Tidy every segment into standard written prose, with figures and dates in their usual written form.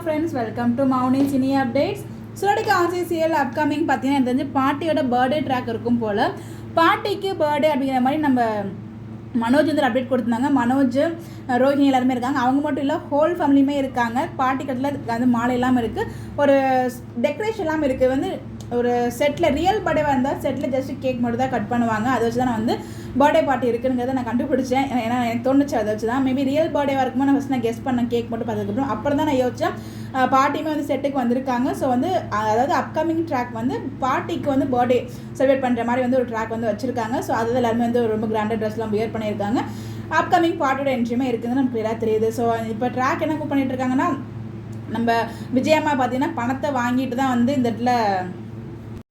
Friends, welcome to Mouni cine updates. சுரடிக்கு ஆர்சி serial upcoming பார்த்தீங்கன்னா எனக்கு தெரிஞ்சு பாட்டியோட பர்த்டே ட்ராக் இருக்கும் போல். பாட்டிக்கு பர்த்டே அப்படிங்கிற மாதிரி நம்ம மனோஜ் வந்து அப்டேட் கொடுத்துருந்தாங்க. மனோஜ், ரோஹிணி எல்லாருமே இருக்காங்க. அவங்க மட்டும் இல்லை, ஹோல் ஃபேமிலியுமே இருக்காங்க. பாட்டி கட்டில் வந்து மாலை எல்லாம் இருக்குது, ஒரு டெக்கரேஷன் எல்லாம் இருக்குது. வந்து ஒரு செட்டில் ரியல் பர்த்டே வந்தால் செட்டில் ஜஸ்ட் கேக் மட்டும் தான் கட் பண்ணுவாங்க. அதை வச்சு தான் நான் வந்து பர்த்டே பார்ட்டி இருக்குங்கிறத நான் கண்டுபிடிச்சேன். ஏன்னா எனக்கு தோணுச்சு அதை வச்சு தான். மேபி ரியல் பர்த்டேவாக இருக்கும்போது நான் ஃபஸ்ட் கெஸ் பண்ணேன் கேக் மட்டும் பார்த்ததுக்கப்புறம். அப்புறம் தான் நான் யோசித்தேன் பாட்டியுமே வந்து செட்டுக்கு வந்திருக்காங்க. ஸோ வந்து அதாவது அப்கமிங் ட்ராக் வந்து பாட்டிக்கு வந்து பர்த்டே செலிப்ரேட் பண்ணுற மாதிரி வந்து ஒரு ட்ராக் வந்து வச்சுருக்காங்க. ஸோ அது எல்லாருமே வந்து ரொம்ப கிராண்டாக ட்ரெஸ்லாம் வியர் பண்ணியிருக்காங்க. அப்கமிங் பாட்டியோட என்ட்ரியுமே இருக்குதுன்னு நமக்கு கிளியராக தெரியுது. ஸோ இப்போ ட்ராக் என்ன பண்ணிட்டு இருக்காங்கன்னா, நம்ம விஜயம்மா பார்த்தீங்கன்னா பணத்தை வாங்கிட்டு தான் வந்து இந்த இடத்துல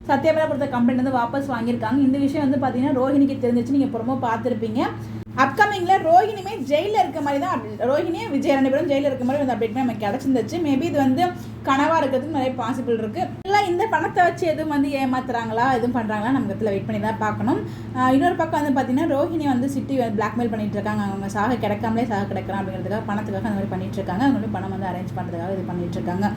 சத்யபிரதா கொடுத்த கம்ப்ளைண்ட் வந்து வாபஸ் வாங்கியிருக்காங்க. இந்த விஷயம் வந்து பார்த்தீங்கன்னா ரோஹிணிக்கு தெரிஞ்சிச்சு, நீங்கள் புறமோ பார்த்துருப்பீங்க. அப்கமிங்கில் ரோஹிணியுமே ஜெயிலில் இருக்க மாதிரி தான், ரோஹிணியும் விஜய் ரெண்டு பேரும் ஜெயிலில் இருக்க மாதிரி வந்து அப்டேட்மே நமக்கு கிடச்சிருந்துச்சு. மேபி இது வந்து கனவாக இருக்கிறதுக்கு நிறைய பாசிபிள் இருக்குது. இல்லை இந்த பணத்தை வச்சு எதுவும் வந்து ஏமாத்துறாங்களா, எதுவும் பண்ணுறாங்களா, நமக்கு இடத்துல வெயிட் பண்ணி தான் பார்க்கணும். இன்னொரு பக்கம் வந்து பார்த்தீங்கன்னா ரோஹிணி வந்து சிட்டி பிளாக்மெயில் பண்ணிட்டு இருக்காங்க. அவங்க சாக கிடைக்காமலே சாக கிடைக்கலாம் அப்படிங்கிறதுக்காக, பணத்துக்காக அந்த மாதிரி பண்ணிட்டு இருக்காங்க. அவங்க வந்து பணம் வந்து அரேஞ்ச் பண்ணுறதுக்காக இது பண்ணிட்டு இருக்காங்க.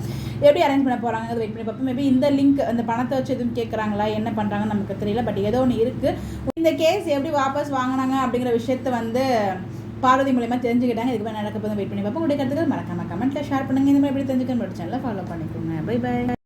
எப்படி அரேஞ்ச் பண்ண போகிறாங்க அதை வெயிட் பண்ணி பார்ப்போம். மேபி இந்த லிங்க், அந்த பணத்தை வச்சு எதுவும் கேட்குறாங்களா, என்ன பண்ணுறாங்கன்னு நமக்கு தெரியல. பட் ஏதோ ஒன்று இருக்குது. இந்த கேஸ் எப்படி வாபஸ் வாங்கினாங்க அப்படிங்கிற விஷயத்தை வந்து பார்வதி மூலமா தெரிஞ்சுக்கிட்டாங்க. இதுக்கு மேலே நடக்க போதும் வெயிட் பண்ணி பார்ப்போம். உங்களுடைய கருத்துக்கள் மறக்காம கமெண்ட்ல ஷேர் பண்ணுங்க. இந்த மாதிரி எப்படி தெரிஞ்சுக்கணும் சேனலை ஃபாலோ பண்ணிக்கோங்க. Bye by.